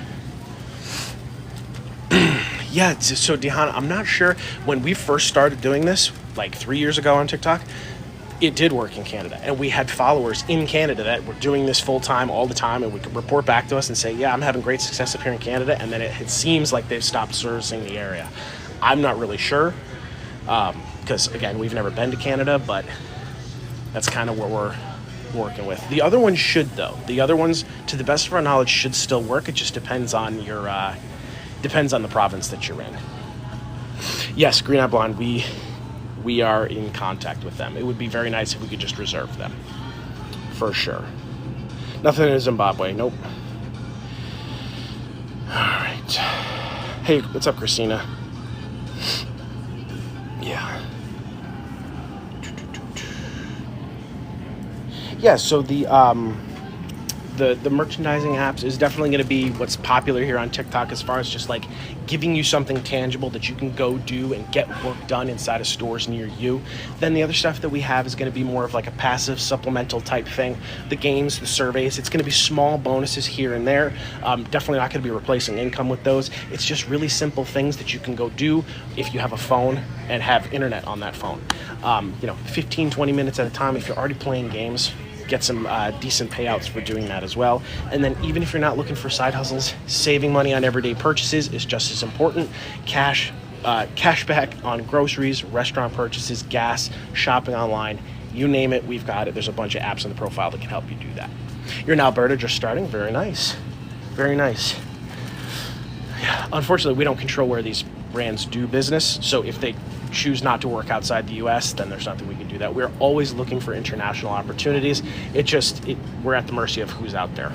Yeah, so Dehana, I'm not sure. When we first started doing this, like 3 years ago on TikTok, it did work in Canada, and we had followers in Canada that were doing this full time all the time, and would report back to us and say, yeah, I'm having great success up here in Canada. And then it seems like they've stopped servicing the area. I'm not really sure, because again, we've never been to Canada, but that's kind of what we're working with. The other ones should, though. The other ones, to the best of our knowledge, should still work. It just depends on your depends on the province that you're in. Yes, Green Eye Blonde, we are in contact with them. It would be very nice if we could just reserve them, for sure. Nothing in Zimbabwe, nope. All right. Hey, what's up, Christina? Yeah. Yeah, so the merchandising apps is definitely going to be what's popular here on TikTok, as far as just like giving you something tangible that you can go do and get work done inside of stores near you. Then the other stuff that we have is going to be more of like a passive supplemental type thing. The games, the surveys, it's going to be small bonuses here and there. Definitely not going to be replacing income with those. It's just really simple things that you can go do if you have a phone and have internet on that phone. 15, 20 minutes at a time. If you're already playing games, get some decent payouts for doing that as well. And then even if you're not looking for side hustles, saving money on everyday purchases is just as important. Cash back on groceries, restaurant purchases, gas, shopping online, you name it, we've got it. There's a bunch of apps in the profile that can help you do that. You're in Alberta, just starting. Very nice. Very nice. Unfortunately, we don't control where these brands do business, so if they choose not to work outside the US, then there's nothing we can do that. We're always looking for international opportunities. We're at the mercy of who's out there.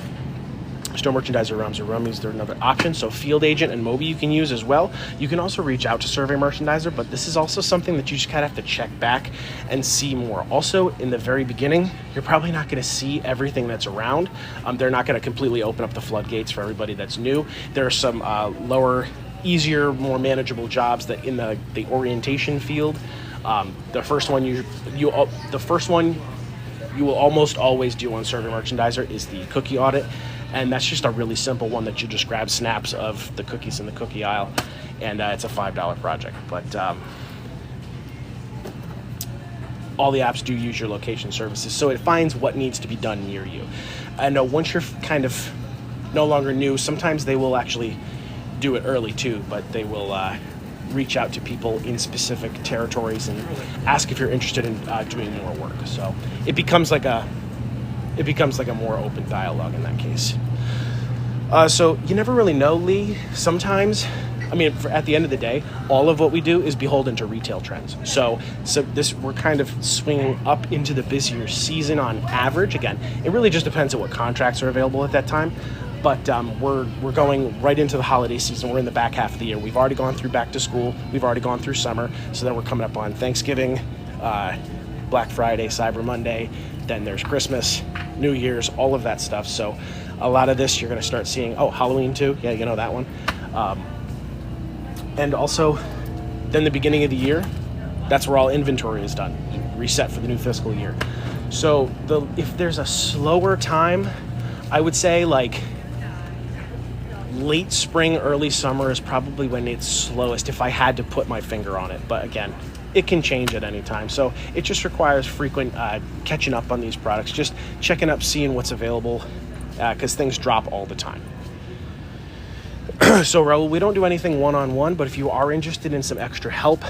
store merchandiser RUMs or rummies, they're another option. So field agent and Moby you can use as well. You can also reach out to survey merchandiser, but this is also something that you just kind of have to check back and see more. Also, in the very beginning, you're probably not going to see everything that's around. They're not going to completely open up the floodgates for everybody that's new. There are some lower, easier, more manageable jobs that in the orientation field. The first one you will almost always do on survey merchandiser is the cookie audit. And that's just a really simple one that you just grab snaps of the cookies in the cookie aisle, and it's a $5 project. But all the apps do use your location services, so it finds what needs to be done near you. And once you're kind of no longer new, sometimes they will actually do it early too, but they will reach out to people in specific territories and ask if you're interested in doing more work. So it becomes like a more open dialogue in that case. So you never really know, Lee. Sometimes, at the end of the day, all of what we do is beholden to retail trends. So we're kind of swinging up into the busier season on average. Again, it really just depends on what contracts are available at that time. But we're going right into the holiday season. We're in the back half of the year. We've already gone through back to school. We've already gone through summer. So then we're coming up on Thanksgiving, Black Friday, Cyber Monday. Then there's Christmas, New Year's, all of that stuff. So a lot of this you're going to start seeing. Oh, Halloween too. Yeah, you know that one. And also, then the beginning of the year, that's where all inventory is done. Reset for the new fiscal year. So if there's a slower time, I would say like late spring, early summer is probably when it's slowest if I had to put my finger on it. But again, it can change at any time. So it just requires frequent catching up on these products, just checking up, seeing what's available, because things drop all the time. So Raul, we don't do anything one-on-one, but if you are interested in some extra help,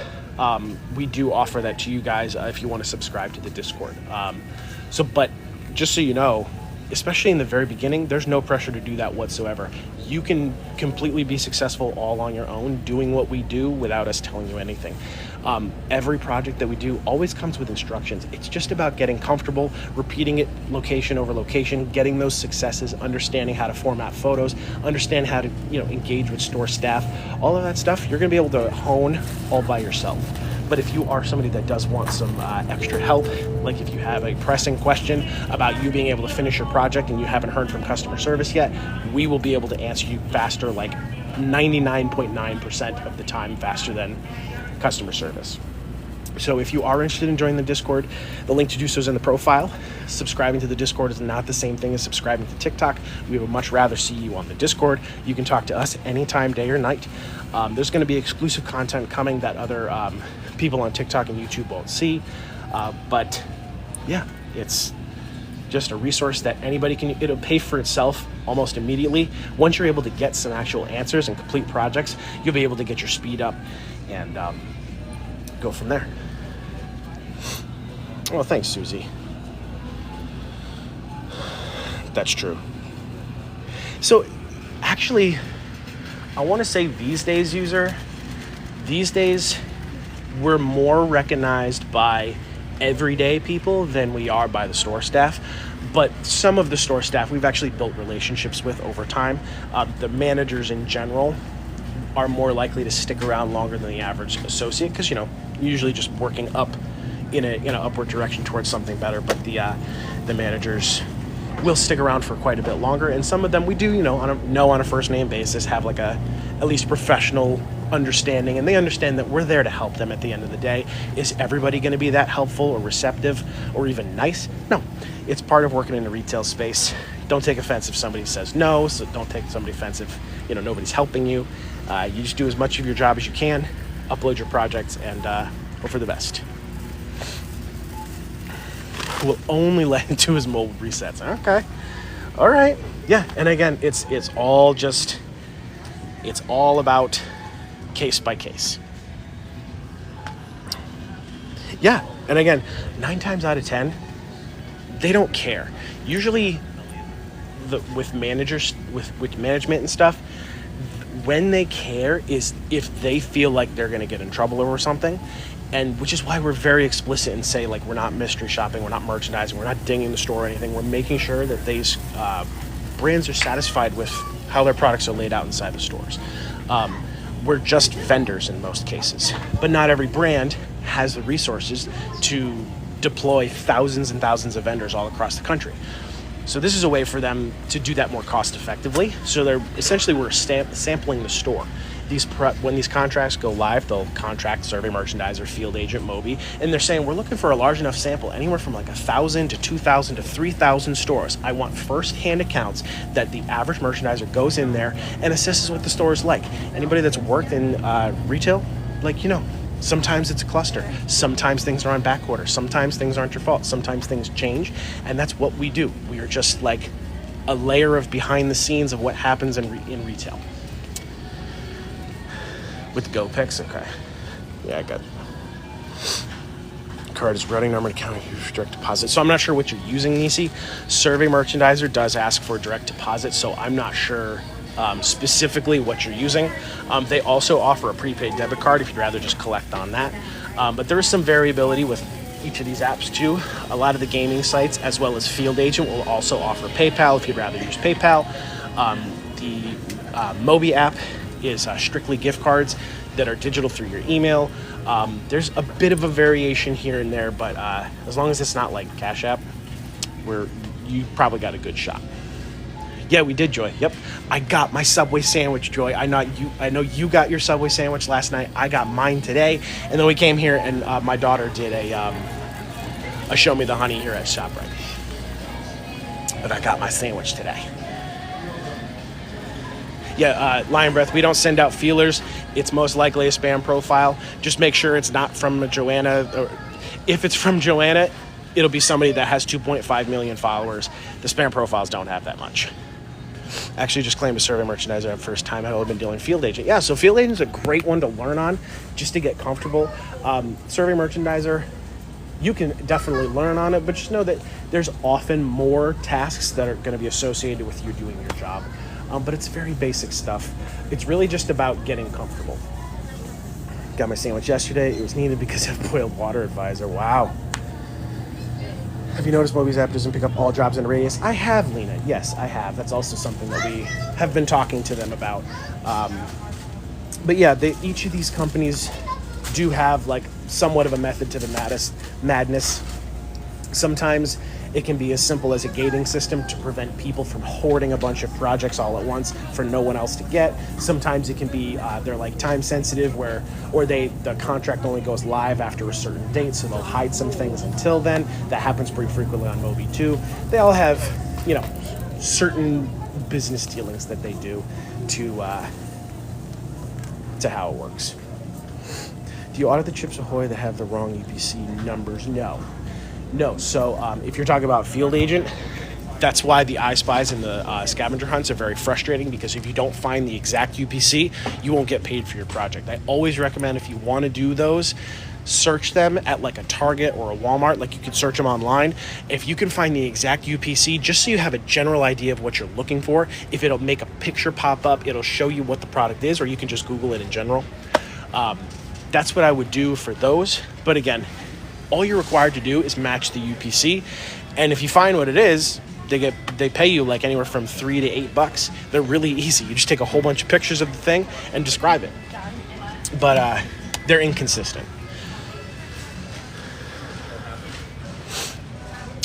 we do offer that to you guys if you want to subscribe to the Discord. But just so you know, especially in the very beginning, there's no pressure to do that whatsoever. You can completely be successful all on your own doing what we do without us telling you anything. Every project that we do always comes with instructions. It's just about getting comfortable, repeating it location over location, getting those successes, understanding how to format photos, understand how to engage with store staff. All of that stuff you're going to be able to hone all by yourself. But if you are somebody that does want some extra help, like if you have a pressing question about you being able to finish your project and you haven't heard from customer service yet, we will be able to answer you faster, like 99.9% of the time faster than customer service. So if you are interested in joining the Discord, the link to do so is in the profile. Subscribing to the Discord is not the same thing as subscribing to TikTok. We would much rather see you on the Discord. You can talk to us anytime, day or night. There's going to be exclusive content coming that other people on TikTok and YouTube won't see. But yeah, it's just a resource that anybody it'll pay for itself almost immediately. Once you're able to get some actual answers and complete projects, you'll be able to get your speed up and go from there. Well, thanks, Susie. That's true. So actually, I want to say these days, we're more recognized by everyday people than we are by the store staff. But some of the store staff we've actually built relationships with over time. The managers in general are more likely to stick around longer than the average associate because, usually just working up in an upward direction towards something better. But the managers will stick around for quite a bit longer, and some of them we do, on a first name basis, have like at least professional understanding, and they understand that we're there to help them at the end of the day. Is everybody going to be that helpful or receptive or even nice? No, it's part of working in a retail space. Don't take offense if somebody says no, so don't take somebody offense if nobody's helping you. You just do as much of your job as you can, upload your projects, and hope for the best. Will only let him do his mobile resets. Okay, all right, yeah. And again, it's all about case by case. Yeah, and again, 9 times out of 10, they don't care. Usually, with managers, with management and stuff, when they care is if they feel like they're going to get in trouble over something. And which is why we're very explicit and say, like, we're not mystery shopping, we're not merchandising, we're not dinging the store or anything. We're making sure that these brands are satisfied with how their products are laid out inside the stores. We're just vendors in most cases, but not every brand has the resources to deploy thousands and thousands of vendors all across the country. So this is a way for them to do that more cost effectively. So we're sampling the store. When these contracts go live, they'll contract survey merchandiser, field agent, Moby, and they're saying we're looking for a large enough sample, anywhere from like 1,000 to 2,000 to 3,000 stores. I want first-hand accounts that the average merchandiser goes in there and assesses what the store is like. Anybody that's worked in retail, sometimes it's a cluster. Sometimes things are on back order. Sometimes things aren't your fault. Sometimes things change, and that's what we do. We are just like a layer of behind the scenes of what happens in retail. With Go Picks, okay. Yeah, I got it. Card is routing number, account, direct deposit. So I'm not sure what you're using, Nisi. Survey Merchandiser does ask for direct deposit, so I'm not sure specifically what you're using. They also offer a prepaid debit card if you'd rather just collect on that. But there is some variability with each of these apps too. A lot of the gaming sites, as well as Field Agent, will also offer PayPal if you'd rather use PayPal. The Moby app is strictly gift cards that are digital through your email. There's a bit of a variation here and there, but as long as it's not like Cash App, you probably got a good shot. Yeah, we did, Joy. Yep, I got my Subway sandwich, Joy. I know you got your Subway sandwich last night. I got mine today, and then we came here and my daughter did a Show Me the Honey here at ShopRite. But I got my sandwich today. Yeah, Lion Breath, we don't send out feelers. It's most likely a spam profile. Just make sure it's not from Joanna. Or if it's from Joanna, it'll be somebody that has 2.5 million followers. The spam profiles don't have that much. Actually, just claimed a survey merchandiser at first time. I've only been dealing Field Agent. Yeah, so Field Agent's a great one to learn on, just to get comfortable. Survey merchandiser, you can definitely learn on it, but just know that there's often more tasks that are going to be associated with you doing your job. But it's very basic stuff. It's really just about getting comfortable. Got my sandwich yesterday. It was needed because of boiled water advisor. Wow. Have you noticed Moby's app doesn't pick up all jobs in a radius? I have, Lena. Yes, I have. That's also something that we have been talking to them about. But yeah, each of these companies do have like somewhat of a method to the madness. Sometimes it can be as simple as a gating system to prevent people from hoarding a bunch of projects all at once for no one else to get. Sometimes it can be they're like time sensitive, the contract only goes live after a certain date, so they'll hide some things until then. That happens pretty frequently on Moby too. They all have, certain business dealings that they do to how it works. Do you audit the Chips Ahoy that have the wrong UPC numbers? No. So if you're talking about Field Agent, that's why the I Spies and the scavenger hunts are very frustrating, because if you don't find the exact UPC, you won't get paid for your project. I always recommend, if you want to do those, search them at like a Target or a Walmart. Like, you can search them online. If you can find the exact UPC, just so you have a general idea of what you're looking for, if it'll make a picture pop up, it'll show you what the product is, or you can just Google it in general. That's what I would do for those. But again, all you're required to do is match the UPC, and if you find what it is, they pay you like anywhere from $3 to $8. They're really easy. You just take a whole bunch of pictures of the thing and describe it. But they're inconsistent.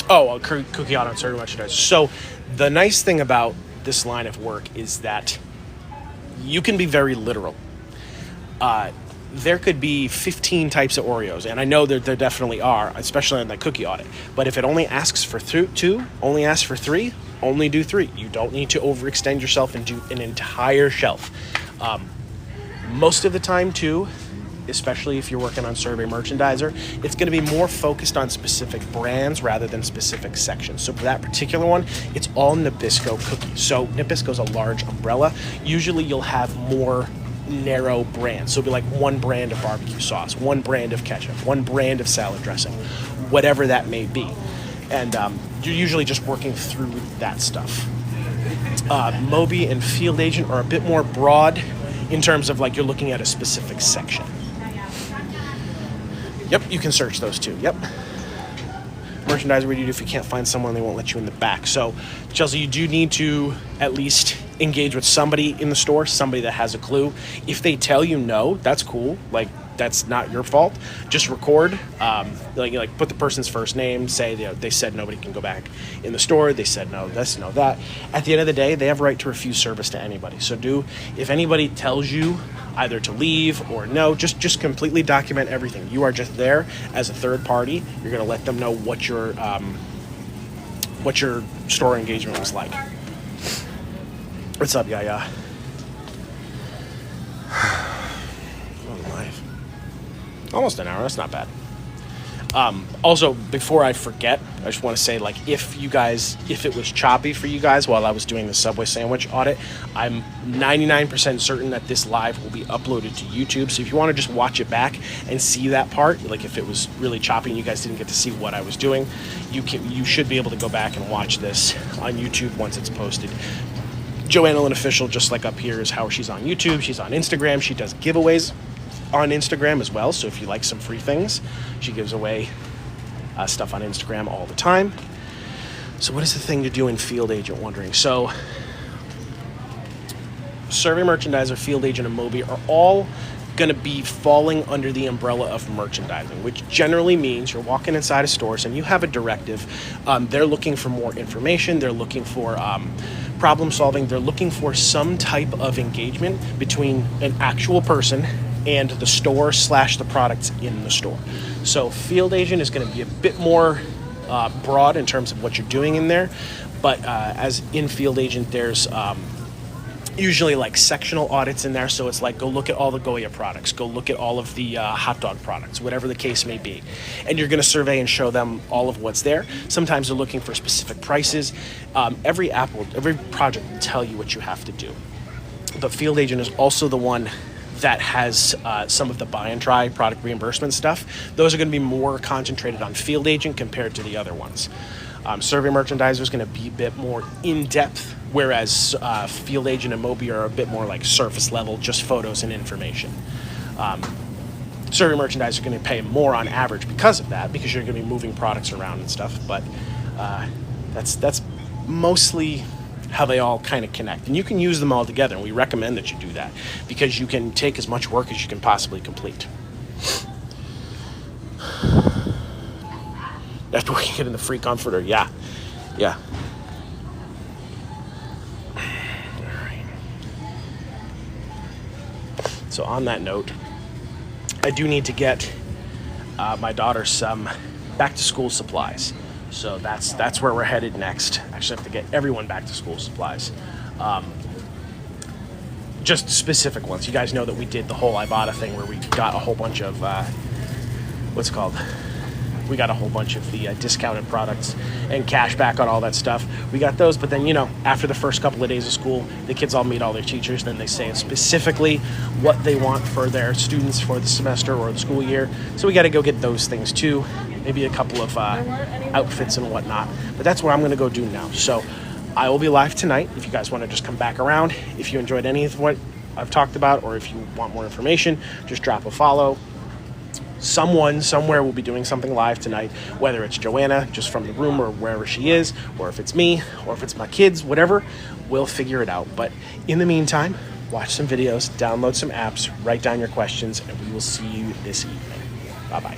Oh, cookie auto and survey merchandise. So the nice thing about this line of work is that you can be very literal. There could be 15 types of Oreos, and I know that there definitely are, especially on the cookie audit. But if it only asks for two, only asks for three, only do three. You don't need to overextend yourself and do an entire shelf. Most of the time, too, especially if you're working on Survey Merchandiser, it's going to be more focused on specific brands rather than specific sections. So for that particular one, it's all Nabisco cookies. So Nabisco's a large umbrella. Usually you'll have more narrow brands. So it'll be like one brand of barbecue sauce, one brand of ketchup, one brand of salad dressing, whatever that may be. And you're usually just working through that stuff. Moby and Field Agent are a bit more broad in terms of like you're looking at a specific section. Yep, you can search those too. Yep. merchandise ready if you can't find someone, they won't let you in the back. So, Chelsea, you do need to at least engage with somebody in the store, somebody that has a clue. If they tell you no, that's cool. Like, that's not your fault. Just record, like put the person's first name, say they said nobody can go back in the store, they said no this, no that. At the end of the day, they have a right to refuse service to anybody. So if anybody tells you either to leave or no, just completely document everything. You are just there as a third party. You're going to let them know what your store engagement was like. What's up, Yaya? Almost an hour. That's not bad. Also, before I forget, I just want to say, like, if it was choppy for you guys while I was doing the Subway sandwich audit, I'm 99% certain that this live will be uploaded to YouTube. So if you want to just watch it back and see that part, like if it was really choppy and you guys didn't get to see what I was doing, you should be able to go back and watch this on YouTube once it's posted. Joanna Lynn Official, just like up here, is how she's on YouTube. She's on Instagram. She does giveaways on Instagram as well, so if you like some free things, she gives away stuff on Instagram all the time. So what is the thing to do in Field Agent, wondering? So Survey Merchandiser, Field Agent, and Moby are all going to be falling under the umbrella of merchandising, which generally means you're walking inside of stores and you have a directive. They're looking for more information, they're looking for problem solving, they're looking for some type of engagement between an actual person and the store / the products in the store. So Field Agent is going to be a bit more broad in terms of what you're doing in there, but as in Field Agent, there's usually like sectional audits in there. So it's like, go look at all the Goya products, go look at all of the hot dog products, whatever the case may be, and you're going to survey and show them all of what's there. Sometimes they're looking for specific prices. Every project will tell you what you have to do, but Field Agent is also the one that has some of the buy and try product reimbursement stuff. Those are going to be more concentrated on Field Agent compared to the other ones. Survey Merchandiser is going to be a bit more in-depth, whereas Field Agent and Moby are a bit more like surface level, just photos and information. Survey Merchandiser is going to pay more on average because of that, because you're going to be moving products around and stuff, but that's mostly how they all kind of connect, and you can use them all together, and we recommend that you do that because you can take as much work as you can possibly complete. After we get in the free comforter, yeah. All right. So on that note, I do need to get my daughter some back to school supplies. So that's where we're headed next. Actually, I have to get everyone back to school supplies. Just specific ones. You guys know that we did the whole Ibotta thing where we got a whole bunch of, we got a whole bunch of the discounted products and cash back on all that stuff. We got those, but then, after the first couple of days of school, the kids all meet all their teachers. Then they say specifically what they want for their students for the semester or the school year. So we got to go get those things too. Maybe a couple of outfits and whatnot. But that's what I'm going to go do now. So I will be live tonight if you guys want to just come back around. If you enjoyed any of what I've talked about, or if you want more information, just drop a follow. Someone somewhere will be doing something live tonight, whether it's Joanna just from the room or wherever she is, or if it's me, or if it's my kids, whatever, we'll figure it out. But in the meantime, watch some videos, download some apps, write down your questions, and we will see you this evening. Bye-bye.